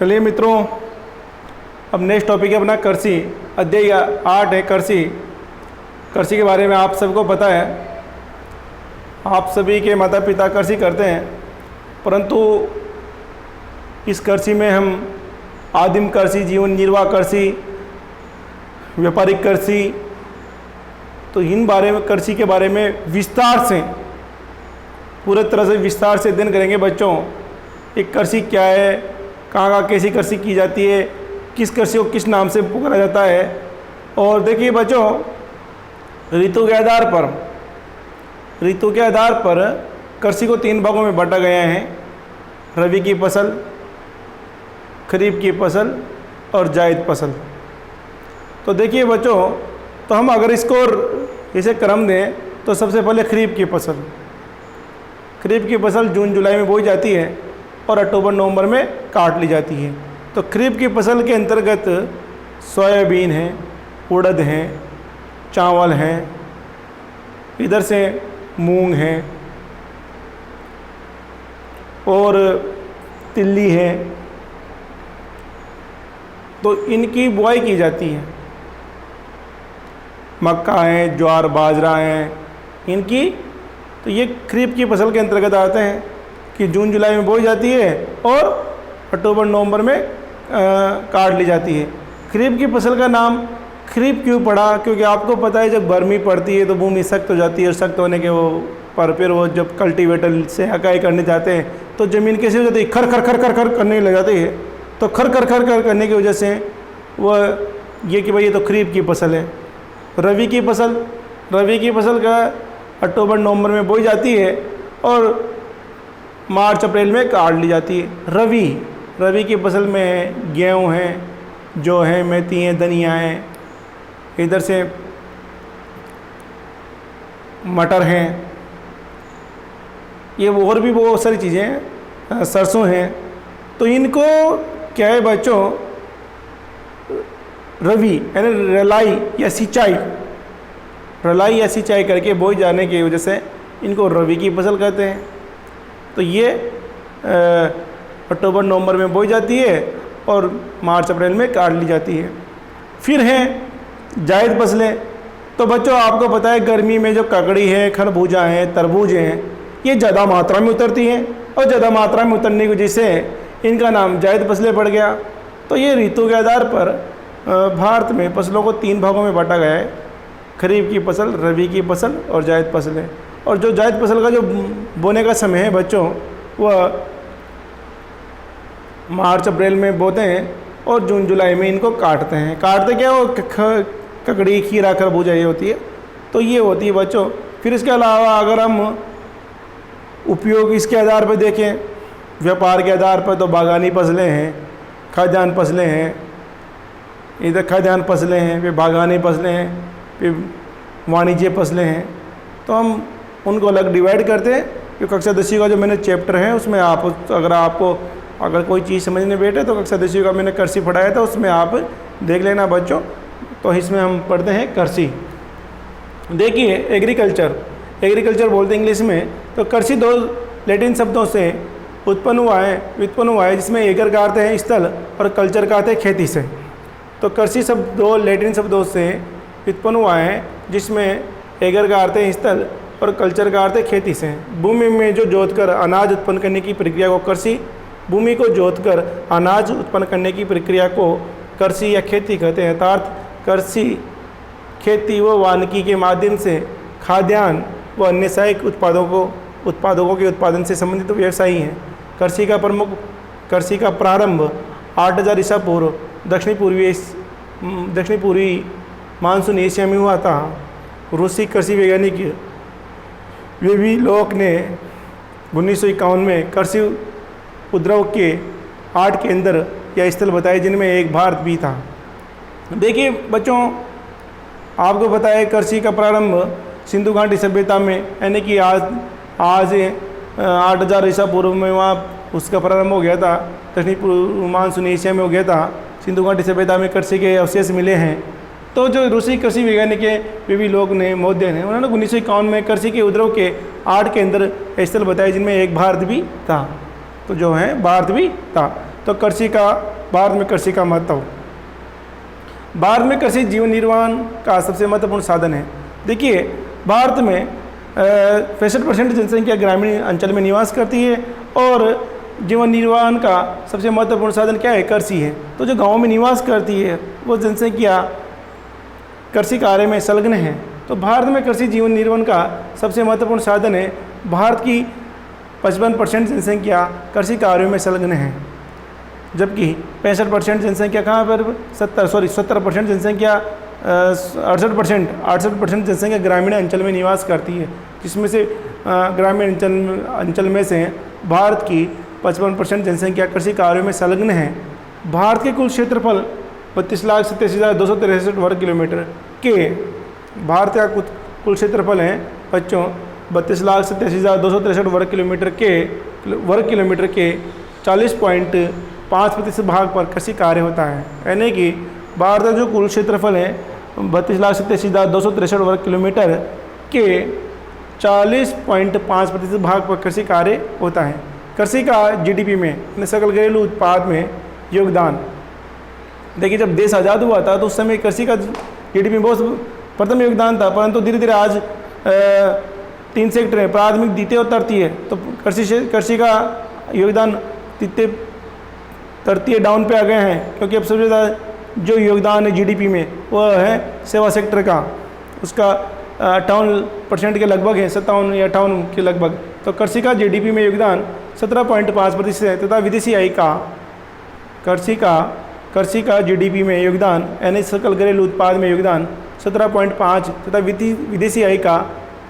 चलिए मित्रों, अब नेक्स्ट टॉपिक है अपना कृषि। अध्याय 8 है कृषि। कृषि के बारे में आप सबको पता है, आप सभी के माता पिता कृषि करते हैं, परंतु इस कृषि में हम आदिम कृषि, जीवन निर्वाह कृषि, व्यापारिक कृषि, तो इन बारे में कृषि के बारे में विस्तार से, पूरे तरह से विस्तार से अध्ययन करेंगे बच्चों। एक कृषि क्या है, कहाँ कैसी कृषि की जाती है, किस कृषि को किस नाम से पुकारा जाता है। और देखिए बच्चों, ऋतु के आधार पर कृषि को 3 भागों में बांटा गया है। रबी की फसल, खरीफ की फसल और जायद फसल। तो देखिए बच्चों, तो हम अगर इसको इसे क्रम दें तो सबसे पहले खरीफ की फसल। खरीफ की फसल जून जुलाई में बोई जाती है और अक्टूबर नवंबर में काट ली जाती है। तो खरीफ की फसल के अंतर्गत सोयाबीन है, उड़द है, चावल हैं, इधर से मूंग है और तिल्ली है, तो इनकी बुआई की जाती है। मक्का है, ज्वार बाजरा है इनकी, तो ये खरीफ की फसल के अंतर्गत आते हैं कि जून जुलाई में बोई जाती है और अक्टूबर नवंबर में काट ली जाती है। खरीफ की फसल का नाम खरीफ क्यों पड़ा, क्योंकि आपको पता है जब गर्मी पड़ती है तो भूमि सख्त हो जाती है, और सख्त होने के पर फिर वो जब कल्टीवेटर से हकाई करने जाते हैं तो ज़मीन कैसे हो जाती है, खर खर खर खर खर करने लग जाती है। तो खर खर खर खर करने की वजह से वह ये कि भाई ये तो खरीफ की फसल है। रबी की फसल का अक्टूबर नवंबर में बोई जाती है और मार्च अप्रैल में काट ली जाती है। रबी की फसल में गेहूँ है, जौ है, मेथी है, धनिया है, इधर से मटर हैं, ये और भी बहुत सारी चीज़ें हैं, सरसों हैं। तो इनको क्या है बच्चों, रबी यानी रलाई या सिंचाई करके बोई जाने की वजह से इनको रबी की फसल कहते हैं। तो ये अक्टूबर नवंबर में बोई जाती है और मार्च अप्रैल में काट ली जाती है। फिर हैं जायद फसलें। तो बच्चों आपको पता है गर्मी में जो ककड़ी है, खरबूजा है, तरबूज हैं, ये ज़्यादा मात्रा में उतरती हैं और ज़्यादा मात्रा में उतरने की वजह से इनका नाम जायद फसलें पड़ गया। तो ये ऋतु के आधार पर भारत में फसलों को 3 भागों में बांटा गया है, खरीफ की फसल, रबी की फसल और जायद फसलें। और जो जायद फसल का जो बोने का समय है बच्चों, वह मार्च अप्रैल में बोते हैं और जून जुलाई में इनको काटते हैं। काटते क्या, वो ककड़ी, खीरा, खरबूजा ये होती है। तो ये होती है बच्चों। फिर इसके अलावा अगर हम उपयोग इसके आधार पर देखें, व्यापार के आधार पर, तो बागानी फसलें हैं, खाद्यान्न फसलें हैं, इधर खाद्यान्न फसलें हैं, फिर बागानी फसलें हैं, फिर वाणिज्य फसलें हैं। तो हम उनको अलग डिवाइड करते हैं। कि कक्षा 10वीं का जो मैंने चैप्टर है उसमें आप अगर कोई चीज़ समझने बैठे तो कक्षा 10वीं का मैंने कृषि पढ़ाया था, उसमें आप देख लेना बच्चों। तो इसमें हम पढ़ते हैं कृषि। देखिए एग्रीकल्चर बोलते हैं इंग्लिश में। तो कृषि 2 लैटिन शब्दों से उत्पन्न हुआ है जिसमें एगर का अर्थ है स्थल और कल्चर का अर्थ है खेती से। तो कृषि शब्द 2 लैटिन शब्दों से उत्पन्न हुआ है जिसमें एगर का अर्थ है स्थल और कल्चर का अर्थ है खेती से। भूमि में जो जोतकर अनाज उत्पन्न करने की प्रक्रिया को कृषि, भूमि को जोतकर अनाज उत्पन्न करने की प्रक्रिया को कृषि या खेती कहते हैं। अर्थात कृषि खेती व वानिकी के माध्यम से खाद्यान्न व अन्य सहायक उत्पादकों के उत्पादन से संबंधित व्यवसायी हैं। कृषि का प्रारंभ 8000 ईसा पूर्व दक्षिण पूर्वी मानसून एशिया में हुआ था। रूसी कृषि वैज्ञानिक वेविलोक ने 1951 में कृषि उपद्रव के 8 केंद्र या स्थल बताए जिनमें एक भारत भी था। देखिए बच्चों, आपको पता है कृषि का प्रारंभ सिंधु घाटी सभ्यता में, यानी कि आज 8000 ईसा पूर्व में वहाँ उसका प्रारंभ हो गया था। दक्षिणी पूर्व मानसून एशिया में हो गया था। सिंधु घाटी सभ्यता में कृषि के अवशेष मिले हैं। तो जो रूसी कृषि वैज्ञानिक वे भी लोग ने मौद्य ने उन्होंने 1951 में कृषि के उपद्रव के 8 केंद्र स्थल बताए जिनमें एक भारत भी था। तो जो है भारत भी था। तो कृषि का भारत में कृषि का महत्व। भारत में कृषि जीवन निर्वाह का सबसे महत्वपूर्ण साधन है। देखिए भारत में 65% जनसंख्या ग्रामीण अंचल में निवास करती है और जीवन निर्वाह का सबसे महत्वपूर्ण साधन क्या है? कृषि है। तो जो गाँव में निवास करती है वो जनसंख्या कृषि कार्य में संलग्न है। तो भारत में कृषि जीवन निर्वाह का सबसे महत्वपूर्ण साधन है। भारत की 55% जनसंख्या कृषि कार्यों में संलग्न है, जबकि 65% जनसंख्या कहाँ पर 70% जनसंख्या 68% जनसंख्या ग्रामीण अंचल में निवास करती है, जिसमें से ग्रामीण अंचल में से भारत की 55% जनसंख्या कृषि कार्यों में संलग्न है। भारत के कुल क्षेत्रफल 32,87,263 वर्ग किलोमीटर के भारत का कुल क्षेत्रफल है बच्चों 32,87,263 वर्ग किलोमीटर के 40.5% भाग पर कृषि कार्य होता है। यानी कि भारत का जो कुल क्षेत्रफल है 32,87,263 वर्ग किलोमीटर के 40.5% भाग पर कृषि कार्य होता है। कृषि का जीडीपी में सकल घरेलू उत्पाद में योगदान, देखिए जब देश आज़ाद हुआ था तो उस समय कृषि का जीडीपी में बहुत प्रथम योगदान था, परंतु धीरे धीरे आज 3 सेक्टर है, प्राथमिक, द्वितीय और तृतीय। तो कृषि का योगदान तृतीय डाउन पे आ गए हैं, क्योंकि अब सबसे ज़्यादा जो योगदान है जीडीपी में वह है सेवा सेक्टर का, उसका 58% के लगभग है, 57 या 58 के लगभग। तो कृषि का जीडीपी में योगदान 17.5% है तथा विदेशी आय का कृषि का जीडीपी में योगदान यानी सकल घरेलू उत्पाद में योगदान 17.5 तथा विदेशी आय का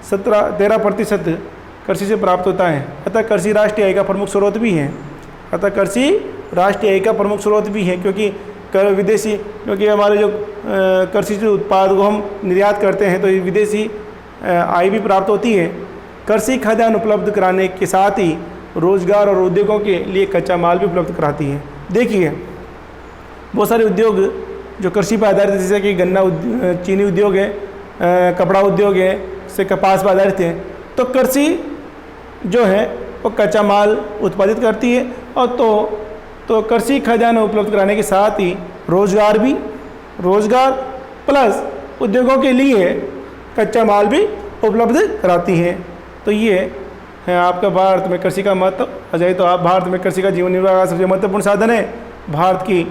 13% कृषि से प्राप्त होता है। अतः कृषि राष्ट्रीय आय का प्रमुख स्रोत भी है, क्योंकि हमारे जो कृषि के उत्पाद को हम निर्यात करते हैं तो विदेशी आय भी प्राप्त होती है। कृषि खाद्यान्न उपलब्ध कराने के साथ ही रोजगार और उद्योगों के लिए कच्चा माल भी उपलब्ध कराती है। देखिए बहुत सारे उद्योग जो कृषि पर आधारित है, जैसे कि गन्ना चीनी उद्योग है, कपड़ा उद्योग है, से कपास पर आधारित है। तो कृषि जो है वो कच्चा माल उत्पादित करती है और तो कृषि खाद्यान्न उपलब्ध कराने के साथ ही रोजगार प्लस उद्योगों के लिए कच्चा माल भी उपलब्ध कराती है। तो ये है आपका भारत में कृषि का महत्व। अजय तो आप भारत में कृषि का जीवन निर्वाह का सबसे महत्वपूर्ण साधन है। भारत की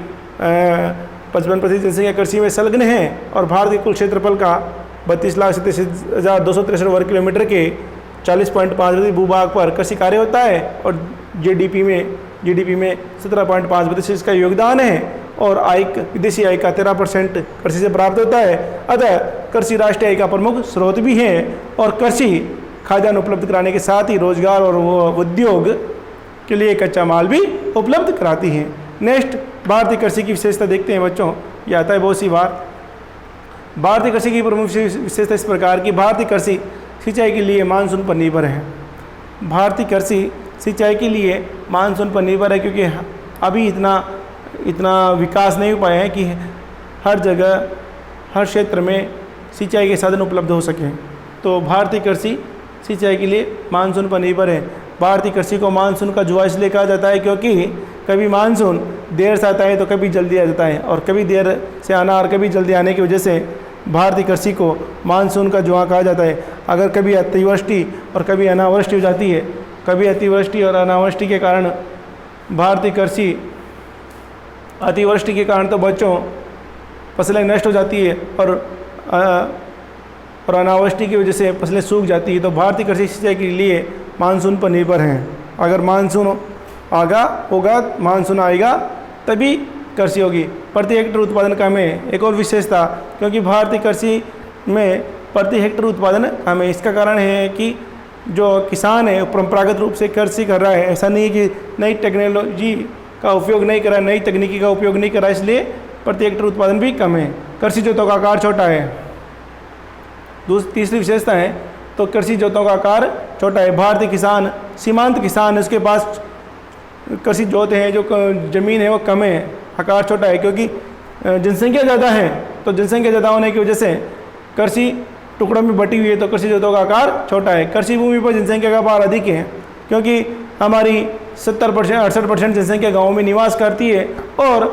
55% जनसंख्या कृषि में संलग्न है और भारत के कुल क्षेत्रफल का 32,87,263 वर्ग किलोमीटर के 40.5% भूभाग पर कृषि कार्य होता है और जीडीपी में 17.5% इसका योगदान है और विदेशी आय का 13% कृषि से प्राप्त होता है। अतः कृषि राष्ट्रीय आय का प्रमुख स्रोत भी है और कृषि खाद्यान्न उपलब्ध कराने के साथ ही रोजगार और उद्योग के लिए कच्चा माल भी उपलब्ध कराती है। नेक्स्ट भारतीय कृषि की विशेषता देखते हैं बच्चों, ये आता है बहुत सी बार। भारतीय कृषि की प्रमुख विशेषता इस प्रकार की, भारतीय कृषि सिंचाई के लिए मानसून पर निर्भर है। भारतीय कृषि सिंचाई के लिए मानसून पर निर्भर है, क्योंकि अभी इतना विकास नहीं हो पाया है कि हर जगह हर क्षेत्र में सिंचाई के साधन उपलब्ध हो सकें। तो भारतीय कृषि सिंचाई के लिए मानसून पर निर्भर है। भारतीय कृषि को मानसून का जुआ इसलिए कहा जाता है क्योंकि कभी मानसून देर से आता है तो कभी जल्दी आ जाता है, और कभी देर से आना और कभी जल्दी आने की वजह से भारतीय कृषि को मानसून का जुआ कहा जाता है। अगर कभी अतिवृष्टि और कभी अनावृष्टि हो जाती है, कभी अतिवृष्टि और अनावृष्टि के कारण भारतीय कृषि अतिवृष्टि के कारण तो बच्चों फसलें नष्ट हो जाती है और अनावृष्टि की वजह से फसलें सूख जाती है। तो भारतीय कृषि सिंचाई के लिए मानसून पर निर्भर हैं। अगर मानसून आएगा तभी कृषि होगी। प्रति हेक्टेयर उत्पादन कम है, एक और विशेषता, क्योंकि भारतीय कृषि में प्रति हेक्टेयर उत्पादन कम है। इसका कारण है कि जो किसान है परंपरागत रूप से कृषि कर रहा है, ऐसा नहीं है कि नई टेक्नोलॉजी का उपयोग नहीं करा, नई तकनीकी का उपयोग नहीं करा, इसलिए प्रति हेक्टेयर उत्पादन भी कम है। कृषि जोतों का आकार छोटा है। तीसरी विशेषता है तो कृषि जोतों का आकार छोटा है। भारतीय किसान सीमांत किसान, उसके पास कृषि जोत है, जो ज़मीन है वो कम है, आकार छोटा है, क्योंकि जनसंख्या ज़्यादा है। तो जनसंख्या ज़्यादा होने की वजह से कृषि टुकड़ों में बटी हुई है, तो कृषि जोतों का आकार छोटा है। कृषि भूमि पर जनसंख्या का भार अधिक है, क्योंकि हमारी 70% 68% जनसंख्या गाँव में निवास करती है और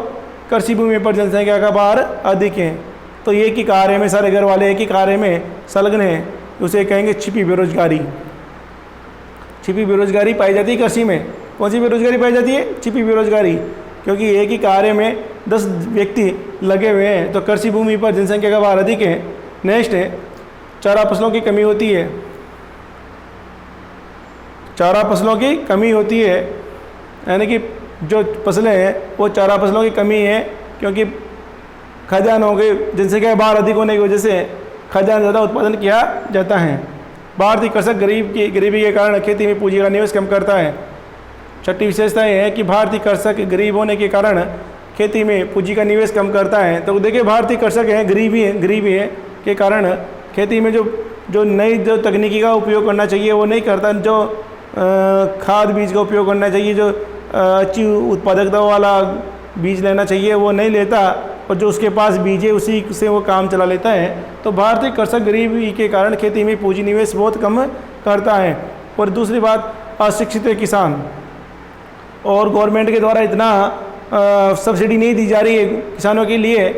कृषि भूमि पर जनसंख्या का भार अधिक है। तो एक ही कार्य में सारे घर वाले एक ही कार्य में संलग्न हैं, उसे कहेंगे छिपी बेरोजगारी। छिपी बेरोजगारी पाई जाती है कृषि में। कौन सी बेरोजगारी पाई जाती है? छिपी बेरोजगारी, क्योंकि एक ही कार्य में 10 व्यक्ति लगे हुए हैं, तो कृषि भूमि पर जनसंख्या का भार अधिक है। नेक्स्ट है चारा फसलों की कमी होती है। चारा फसलों की कमी होती है, यानी कि जो फसलें हैं वो चारा फसलों की कमी है, क्योंकि खाद्यान्नों के जनसंख्या का भार अधिक होने की वजह से खाद्यान्न ज़्यादा उत्पादन किया जाता है। भारतीय कृषक गरीबी के कारण खेती में पूंजी का निवेश कम करता है। छठी विशेषता यह है कि भारतीय कृषक गरीब होने के कारण खेती में पूंजी का निवेश कम करता है। तो देखिए भारतीय कृषक हैं गरीबी है के कारण खेती में जो नई जो तकनीकी का उपयोग करना चाहिए वो नहीं करता, जो खाद बीज का उपयोग करना चाहिए, जो अच्छी उत्पादकता वाला बीज लेना चाहिए वो नहीं लेता, और जो उसके पास बीज है उसी से वो काम चला लेता है। तो भारतीय कृषक गरीबी के कारण खेती में पूंजी निवेश बहुत कम करता है। और दूसरी बात, अशिक्षित किसान, और गवर्नमेंट के द्वारा इतना सब्सिडी नहीं दी जा रही है किसानों के लिए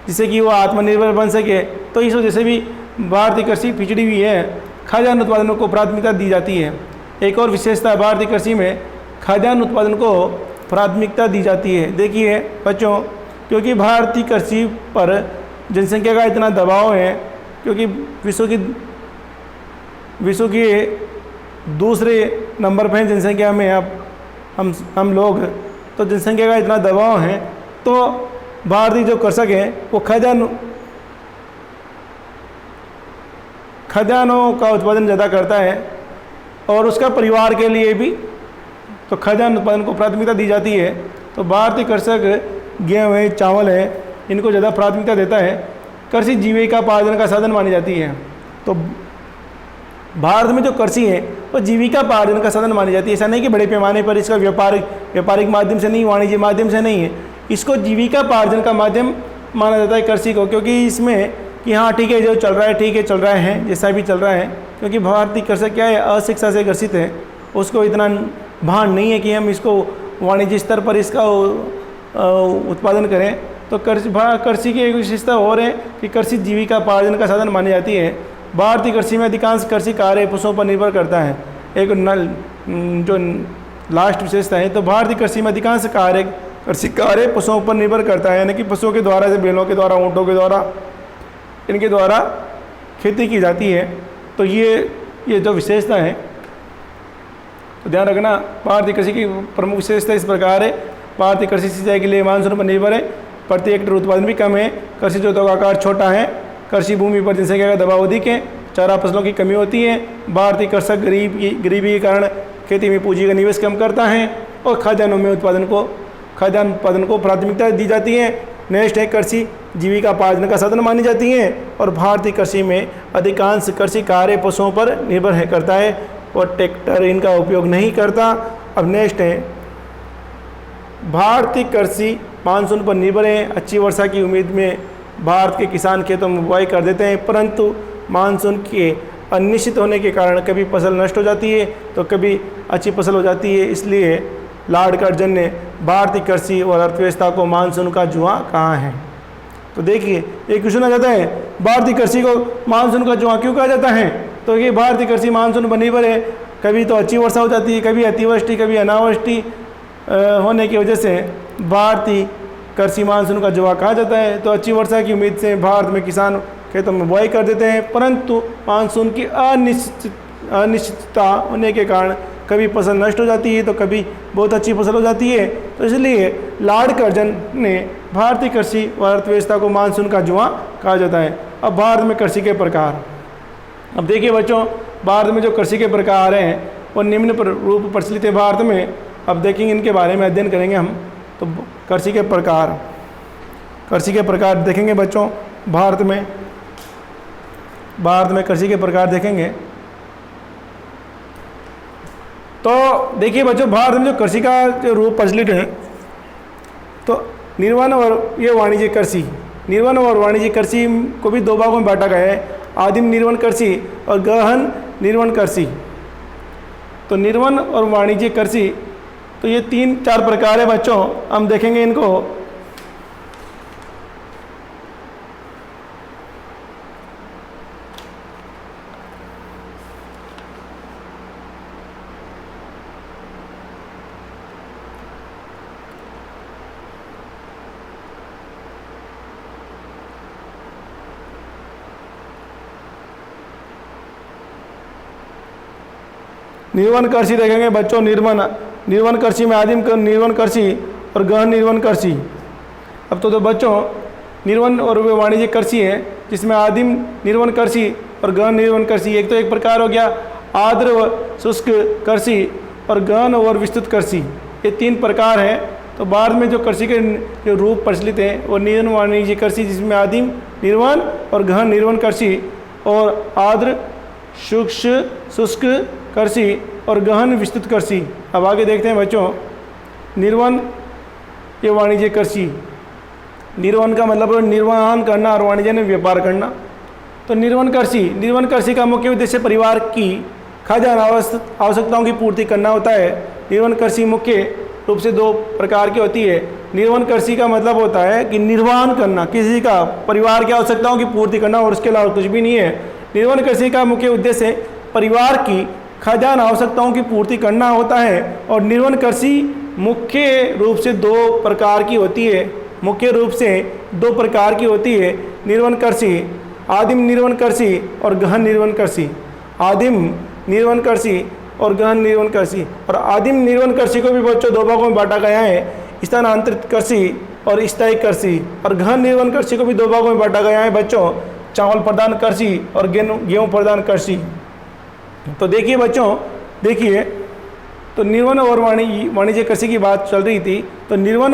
जिससे कि वो आत्मनिर्भर बन सके। तो इस वजह से भी भारतीय कृषि पिछड़ी हुई है। खाद्यान्न उत्पादनों को प्राथमिकता दी जाती है। एक और विशेषता भारतीय कृषि में खाद्यान्न उत्पादन को प्राथमिकता दी जाती है। देखिए बच्चों, क्योंकि भारतीय कृषि पर जनसंख्या का इतना दबाव है, क्योंकि विश्व के दूसरे नंबर पर जनसंख्या में अब हम लोग, तो जनसंख्या का इतना दबाव है, तो भारतीय जो कृषक हैं वो खाद्यान्नों का उत्पादन ज़्यादा करता है, और उसका परिवार के लिए भी तो खाद्यान्न उत्पादन को प्राथमिकता दी जाती है। तो भारतीय कृषक गेहूँ है, चावल है, इनको ज़्यादा प्राथमिकता देता है। कृषि जीविकोपार्जन का साधन मानी जाती है। तो भारत में जो कृषि है वो जीविकोपार्जन का साधन मानी जाती है। ऐसा नहीं कि बड़े पैमाने पर इसका व्यापारिक माध्यम से नहीं, वाणिज्य माध्यम से नहीं है, इसको जीविकोपार्जन का माध्यम माना जाता है कृषि को। क्योंकि इसमें कि हाँ ठीक है, जो चल रहा है ठीक है, चल रहा है जैसा भी चल रहा है, क्योंकि भारतीय कृषक क्या है, अशिक्षा से ग्रसित है, उसको इतना भान नहीं है कि हम इसको वाणिज्य स्तर पर इसका उत्पादन करें। तो कृषि की एक विशेषता और है कि कृषि जीविकोपार्जन का साधन मानी जाती है। भारतीय कृषि में अधिकांश कृषि कार्य पशुओं पर निर्भर करता है। एक जो लास्ट विशेषता है, तो भारतीय कृषि में अधिकांश कृषि कार्य पशुओं पर निर्भर करता है, यानी कि पशुओं के द्वारा, जैसे बैलों के द्वारा, ऊँटों के द्वारा, इनके द्वारा खेती की जाती है। तो ये जो विशेषता है तो ध्यान रखना। भारतीय कृषि की प्रमुख विशेषता इस प्रकार है। भारतीय कृषि सिंचाई के लिए मानसून पर निर्भर है। प्रति हेक्टेयर उत्पादन भी कम है। कृषि जोतों का आकार छोटा है। कृषि भूमि पर जनसंख्या का दबाव अधिक है। चारा फसलों की कमी होती है। भारतीय कृषक गरीबी के कारण खेती में पूंजी का निवेश कम करता है, और खाद्यान्न उत्पादन को प्राथमिकता दी जाती है। नेक्स्ट है कृषि जीविकोपार्जन का साधन मानी जाती है, और भारतीय कृषि में अधिकांश कृषि कार्य पशुओं पर निर्भर करता है, और ट्रैक्टर इनका उपयोग नहीं करता। अब नेक्स्ट है भारतीय कृषि मानसून पर निर्भर है। अच्छी वर्षा की उम्मीद में भारत के किसान खेतों में बुआई कर देते हैं, परंतु मानसून के अनिश्चित होने के कारण कभी फसल नष्ट हो जाती है तो कभी अच्छी फसल हो जाती है। इसलिए लॉर्ड कर्जन ने भारतीय कृषि और अर्थव्यवस्था को मानसून का जुआ कहा है। तो देखिए एक क्वेश्चन आ जाता है, भारतीय कृषि को मानसून का जुआ क्यों कहा जाता है? तो ये भारतीय कृषि मानसून पर निर्भर है। कभी तो अच्छी वर्षा हो जाती है, कभी अतिवृष्टि, कभी अनावृष्टि होने की वजह से भारतीय कृषि मानसून का जुआ कहा जाता है। तो अच्छी वर्षा की उम्मीद से भारत में किसान खेतों में बुआई कर देते हैं, परंतु मानसून की अनिश्चितता होने के कारण कभी फसल नष्ट हो जाती है तो कभी बहुत अच्छी फसल हो जाती है। तो इसलिए लॉर्ड कर्जन ने भारतीय कृषि व अर्थव्यवस्था को मानसून का जुआ कहा जाता है। अब भारत में कृषि के प्रकार, अब देखिए बच्चों, भारत में जो कृषि के प्रकार हैं वो निम्न रूप प्रचलित है भारत में। अब देखेंगे इनके बारे में अध्ययन करेंगे हम। तो कृषि के प्रकार देखेंगे बच्चों। भारत में कृषि के प्रकार देखेंगे तो देखिए बच्चों, भारत में जो कृषि का जो रूप प्रचलित है तो निर्वहन और ये वाणिज्य कृषि, निर्वहन और वाणिज्य कृषि को भी दो भागों में बांटा गया है, आदिम निर्वहन कृषि और गहन निर्वहन कृषि। तो निर्वहन और वाणिज्य कृषि तो ये 3-4 प्रकार है बच्चों, हम देखेंगे इनको। निर्वनकर्षी देखेंगे बच्चों। निर्वनकर्षी में आदिम निर्वनकर्षी और गहन निर्वनकर्षी। अब तो बच्चों निर्वन और वाणिज्यकर्षी है, जिसमें आदिम निर्वनकर्षी और गहन निर्वनकर्षी एक तो एक प्रकार हो गया। आर्द्र व शुष्क कर्षी और गहन और विस्तृत कर्षी, ये 3 प्रकार हैं। तो बाद में जो कर्षी के जो रूप प्रचलित हैं वो निर्वन वाणिज्यकर्षी, जिसमें आदिम निर्वन और गहन निर्वनकर्षी और आर्द्र शुष्क कर्षी और गहन विस्तृत कर्षी। अब आगे देखते हैं बच्चों, निर्वन ये वाणिज्य कर्षी। निर्वन का मतलब निर्वहन करना और वाणिज्य ने व्यापार करना। तो निर्वन कर्षी का मुख्य उद्देश्य परिवार की खाद्यान्न आवश्यकताओं की पूर्ति करना होता है। निर्वन कर्षी मुख्य रूप से 2 प्रकार की होती है। निर्वन कर्षी का मतलब होता है कि निर्वहन करना, किसी का परिवार की आवश्यकताओं की पूर्ति करना, और उसके अलावा कुछ भी नहीं है। निर्वन कृषि का मुख्य उद्देश्य परिवार की खाद्यान्न आवश्यकताओं की पूर्ति करना होता है। और निर्वन कृषि मुख्य रूप से 2 प्रकार की होती है। मुख्य रूप से 2 प्रकार की होती है निर्वन कृषि, आदिम निर्वन कृषि और गहन निर्वन कृषि। आदिम निर्वन कृषि और गहन निर्वन कृषि। और आदिम निर्वन कृषि को भी बच्चों 2 भागों में बांटा गया है, स्थानांतरित कृषि और स्थायी कृषि। और गहन निर्वन कृषि को भी 2 भागों में बांटा गया है बच्चों, चावल प्रदान कृषि और गेहूं प्रदान कृषि। तो देखिए बच्चों, देखिए तो निर्वन और वाणिज्य कृषि की बात चल रही थी। तो निर्वन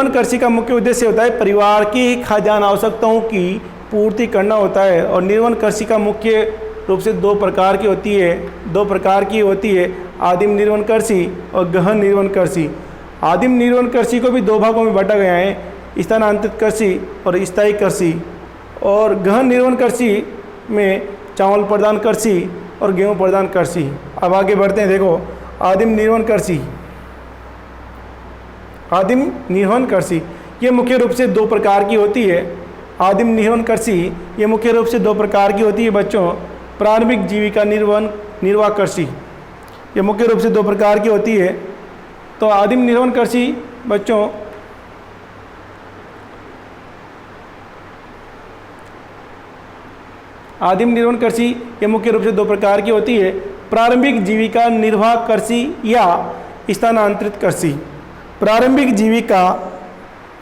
कृषि का मुख्य उद्देश्य होता है परिवार की खाद्यान्न आवश्यकताओं की पूर्ति करना होता है। और निर्वन कृषि का मुख्य रूप से 2 प्रकार की होती है, आदिम निर्वन कृषि और गहन निर्वन कृषि। आदिम निर्वन कृषि को भी 2 भागों में बांटा गया है, स्थानांतरित कृषि और स्थायी कृषि। और गहन निर्वन कृषि में चावल प्रदान कृषि और गेहूं प्रदान कृषि। अब आगे बढ़ते हैं। देखो, आदिम निर्वन कृषि ये मुख्य रूप से 2 प्रकार की होती है। आदिम निर्वन कृषि ये मुख्य रूप से 2 प्रकार की होती है बच्चों। प्रारंभिक जीविका निर्वाह कृषि, ये मुख्य रूप से 2 प्रकार की होती है। तो आदिम निर्वन कृषि बच्चों आदिम निर्वन कृषि ये मुख्य रूप से 2 प्रकार की होती है, प्रारंभिक जीविका निर्वाह कृषि या स्थानांतरित कृषि। प्रारंभिक जीविका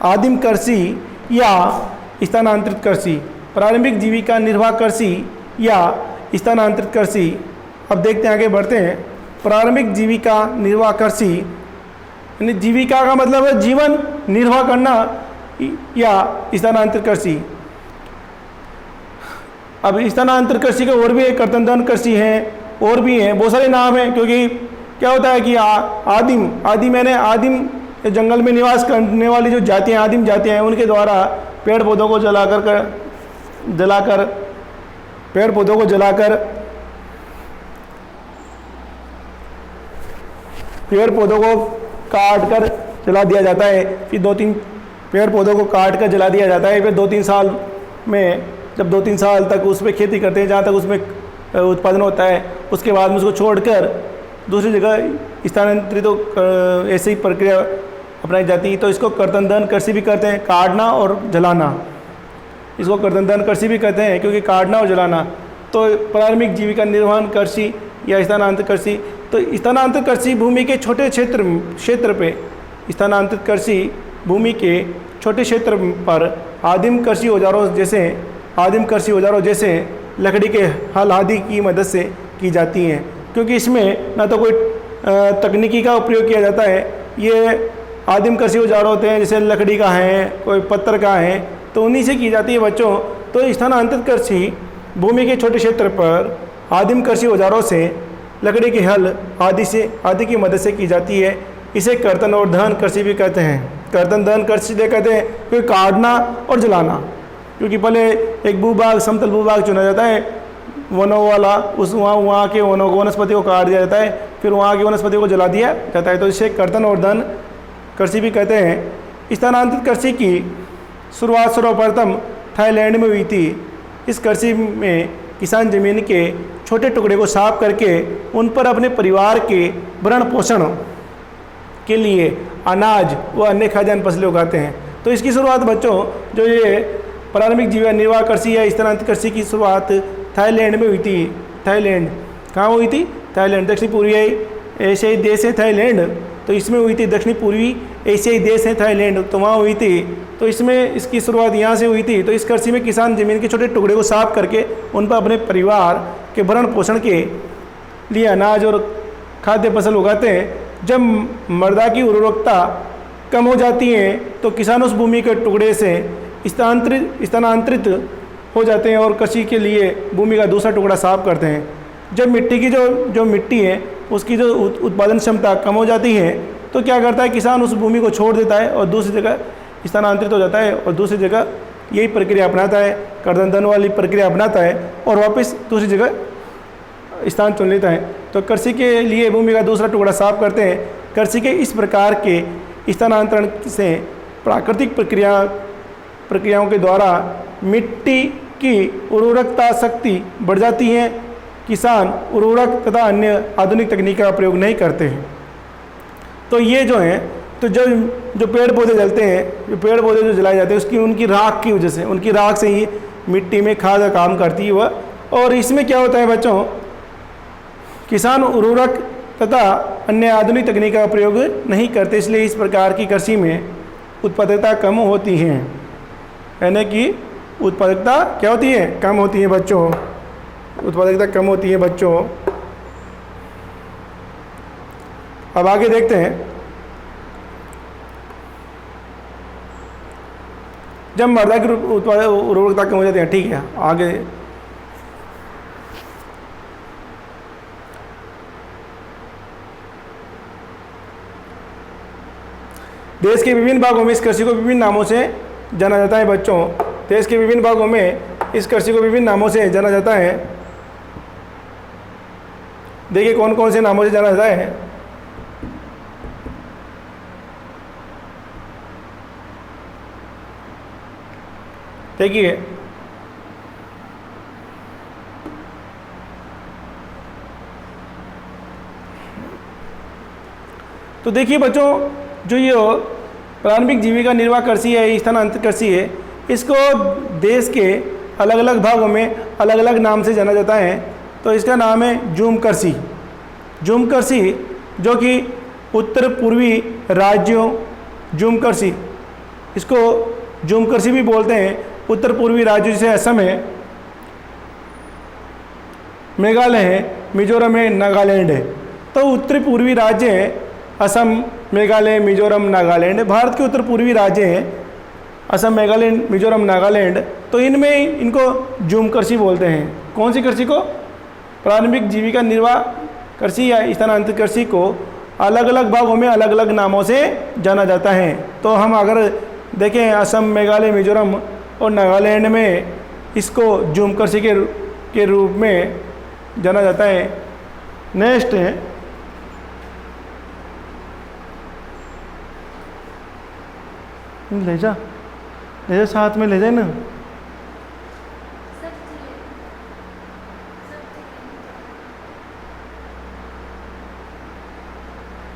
आदिम कृषि या स्थानांतरित कृषि। प्रारंभिक जीविका निर्वाह कृषि या स्थानांतरित कृषि। अब देखते हैं, आगे बढ़ते हैं। प्रारंभिक जीविका निर्वाह कृषि यानी जीविका का मतलब है जीवन निर्वाह करना या स्थानांतरित कृषि। अब स्थानांतरित कृषि के और भी एक कर्तनदान कृषि है, और भी हैं, बहुत सारे नाम हैं। क्योंकि क्या होता है कि आदिम जंगल में निवास करने वाली जो जातियाँ आदिम जातियाँ हैं, उनके द्वारा पेड़ पौधों को जलाकर काट कर जला दिया जाता है। फिर 2-3 पेड़ पौधों को काट कर जला दिया जाता है। फिर 2-3 साल में, जब 2-3 साल तक उस पर खेती करते हैं, जहाँ तक उसमें उत्पादन होता है, उसके बाद में उसको छोड़कर दूसरी जगह स्थानांतरित ऐसी ही प्रक्रिया अपनाई जाती है। तो इसको कर्तनदान कृषि भी कहते हैं, काटना और जलाना। इसको कर्तनदान कृषि भी कहते हैं, क्योंकि काटना और जलाना। तो प्रारंभिक जीविका निर्वहन कृषि या स्थानांतरित कृषि। तो स्थानांतरित कृषि भूमि के छोटे क्षेत्र पे, स्थानांतरित कृषि भूमि के छोटे क्षेत्र पर आदिम कृषि औजारों जैसे लकड़ी के हल आदि की मदद से की जाती हैं। क्योंकि इसमें न तो कोई तकनीकी का उपयोग किया जाता है, ये आदिम कृषि औजार होते हैं, जैसे लकड़ी का है, कोई पत्थर का है, तो उन्हीं से की जाती है बच्चों। तो स्थानांतरित कृषि भूमि के छोटे क्षेत्र पर आदिम कृषि औजारों से लकड़ी के हल आदि की मदद से की जाती है। इसे कर्तन और दहन कृषि भी कहते हैं। कर्तन दहन कृषि कहते हैं क्योंकि काटना और जलाना। क्योंकि पहले एक भूभाग, समतल भूभाग चुना जाता है, वनों वाला उस वहाँ के वनों को वनस्पति को काट दिया जाता है, फिर वहाँ की वनस्पति को जला दिया जाता है। तो इसे कर्तन और धन कृषि भी कहते हैं। स्थानांतरित कृषि की शुरुआत सर्वप्रथम थाईलैंड में हुई थी। इस कृषि में किसान जमीन के छोटे टुकड़े को साफ करके उन पर अपने परिवार के भरण पोषण के लिए अनाज व अन्य खाद्यान्न फसलें उगाते हैं। तो इसकी शुरुआत बच्चों, जो ये प्रारंभिक जीविका निर्वाह कृषि या स्थानांतरित कृषि की शुरुआत थाईलैंड में हुई थी। थाईलैंड कहाँ हुई थी? थाईलैंड दक्षिण पूर्वी एशियाई देश है थाईलैंड, तो इसमें हुई थी। दक्षिण पूर्वी एशियाई देश है थाईलैंड, तो वहाँ हुई थी। तो इसमें इसकी शुरुआत यहाँ से हुई थी। तो इस कृषि में किसान जमीन के छोटे टुकड़े को साफ करके उन पर अपने परिवार के भरण पोषण के लिए अनाज और खाद्य फसल उगाते हैं। जब मृदा की उर्वरकता कम हो जाती है तो किसान उस भूमि के टुकड़े से स्थानांतरित हो जाते हैं और कृषि के लिए भूमि का दूसरा टुकड़ा साफ करते हैं। जब मिट्टी की जो मिट्टी है उसकी जो उत्पादन क्षमता कम हो जाती है तो क्या करता है, किसान उस भूमि को छोड़ देता है और दूसरी जगह स्थानांतरित हो जाता है और दूसरी जगह यही प्रक्रिया अपनाता है, कर्तन वाली प्रक्रिया अपनाता है और वापस दूसरी जगह स्थान चुन लेता है। तो कृषि के लिए भूमि का दूसरा टुकड़ा साफ करते हैं। कृषि के इस प्रकार के स्थानांतरण से प्राकृतिक प्रक्रियाओं के द्वारा मिट्टी की उर्वरकता शक्ति बढ़ जाती है। किसान उर्वरक तथा अन्य आधुनिक तकनीक का प्रयोग नहीं करते हैं। तो ये जो है, तो जो पेड़ पौधे जलते हैं, जो पेड़ पौधे जो जलाए जाते हैं उसकी उनकी राख की वजह से, उनकी राख से ही मिट्टी में खाद का काम करती है वह। और इसमें क्या होता है बच्चों, किसान उर्वरक तथा अन्य आधुनिक तकनीक का प्रयोग नहीं करते, इसलिए इस प्रकार की कृषि में उत्पादकता कम होती है। यानी कि उत्पादकता क्या होती है? कम होती है बच्चों, उत्पादकता कम होती है बच्चों। अब आगे देखते हैं। जब मृदा की उर्वरकता कम हो जाती है, ठीक है, आगे देश के विभिन्न भागों में इस कृषि को विभिन्न नामों से जाना जाता है बच्चों। देश के विभिन्न भागों में इस कृषि को विभिन्न नामों से जाना जाता है। देखिए कौन कौन से नामों से जाना जाता है। देखिए तो देखिए बच्चों, जो ये प्रारंभिक जीविका निर्वाह कृषि है, स्थानांतरित कृषि है, इसको देश के अलग अलग भागों में अलग अलग नाम से जाना जाता है। तो इसका नाम है झूम कृषि। झूम कृषि जो कि उत्तर पूर्वी राज्यों, झूम कृषि, इसको झूम कृषि भी बोलते हैं। उत्तर पूर्वी राज्यों जैसे असम है, मेघालय है, मिजोरम है, नागालैंड है। तो उत्तरी पूर्वी राज्य हैं असम, मेघालय, मिजोरम, नागालैंड। भारत के उत्तर पूर्वी राज्य हैं असम, मेघालय, मिजोरम, नागालैंड। तो इनमें इनको झूम कृषि बोलते हैं। कौन सी कृषि को? प्रारंभिक जीविका निर्वाह कृषि या स्थानांतरित कृषि को अलग अलग भागों में अलग अलग नामों से जाना जाता है। तो हम अगर देखें असम, मेघालय, मिजोरम और नागालैंड में इसको झूम कृषि के रूप में जाना जाता है। नेक्स्ट है ले जा साथ में ले जाए ना।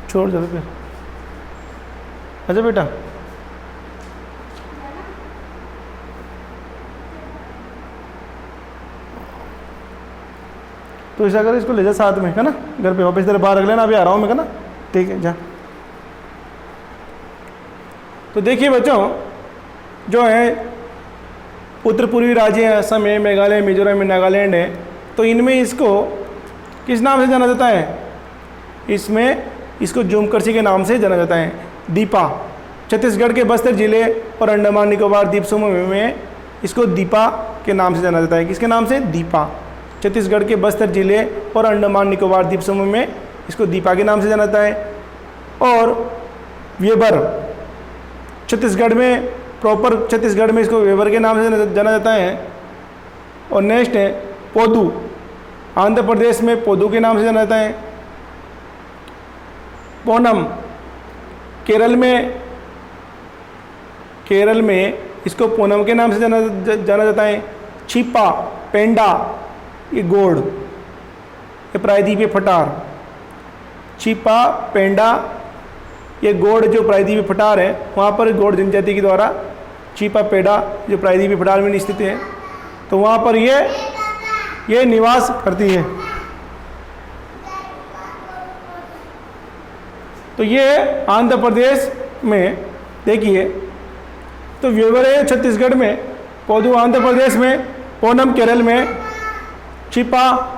छोड़ जाओ फिर। अच्छा बेटा, तो ऐसा कर, इसको ले जा साथ में, है ना, घर पे वापस तेरे बाहर रख लेना, अभी आ रहा हूँ मैं, है ना, ठीक है, जा। तो देखिए बच्चों, जो है उत्तर पूर्वी राज्य हैं, असम है, मेघालय, मिजोरम, नागालैंड है। तो इनमें इसको किस नाम से जाना जाता है? इसमें इसको झूम कृषि के नाम से जाना जाता है। दीपा, छत्तीसगढ़ के बस्तर जिले और अंडमान निकोबार द्वीप समूह में इसको दीपा के नाम से जाना जाता है। किसके नाम से? दीपा। छत्तीसगढ़ के बस्तर जिले और अंडमान निकोबार द्वीप समूह में इसको दीपा के नाम से जाना जाता है। और वेबर, छत्तीसगढ़ में, प्रॉपर छत्तीसगढ़ में इसको वेबर के नाम से जाना जाता है। और नेक्स्ट है पोदू, आंध्र प्रदेश में पोदू के नाम से जाना जाता है। पोनम, केरल में इसको पोनम के नाम से जाना जाता है। छिपा, पेंडा, ये गोड़, ये प्रायद्वीपीय फटार। छिपा, पेंडा, ये गोड़ जो प्रायद्वीपीय फटार है, वहाँ पर गोड़ जनजाति के द्वारा छिपा पेड़ा जो प्रायद्वीपीय फटार में स्थित है, तो वहाँ पर ये निवास करती है। तो ये आंध्र प्रदेश में देखिए, तो व्यूवर है छत्तीसगढ़ में, पोदू आंध्र प्रदेश में, पोनम केरल में, छिपा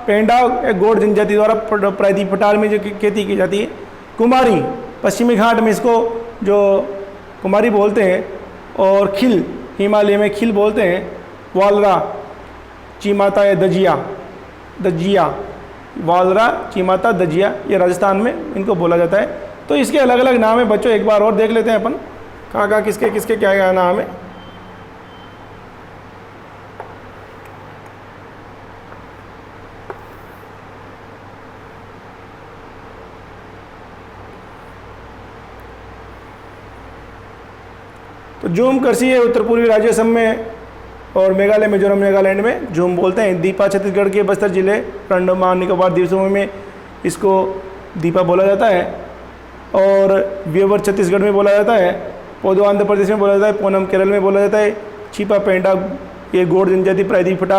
पेंडा गोड़ जनजाति द्वारा प्रायद्वीपीय पठार में जो खेती की जाती है। कुमारी, पश्चिमी घाट में इसको जो कुमारी बोलते हैं, और खिल, हिमालय में खिल बोलते हैं। वालरा, चीमाता या दजिया, वालरा, चीमाता, दजिया, ये राजस्थान में इनको बोला जाता है। तो इसके अलग अलग नाम है बच्चों, एक बार और देख लेते हैं अपन, कहाँ किसके किसके क्या क्या नाम है। तो झूम करसी है उत्तर पूर्वी राज्य असम में और मेघालय, मिजोरम, नागालैंड में झूम बोलते हैं। दीपा छत्तीसगढ़ के बस्तर जिले, अंडमान निकोबार द्वीप समूह में इसको दीपा बोला जाता है। और व्यूवर छत्तीसगढ़ में बोला जाता है। पोदो आंध्र प्रदेश में बोला जाता है। पोनम केरल में बोला जाता है। छिपा पेंडा ये गोड़ जनजाति प्रायद्वीपीय फटार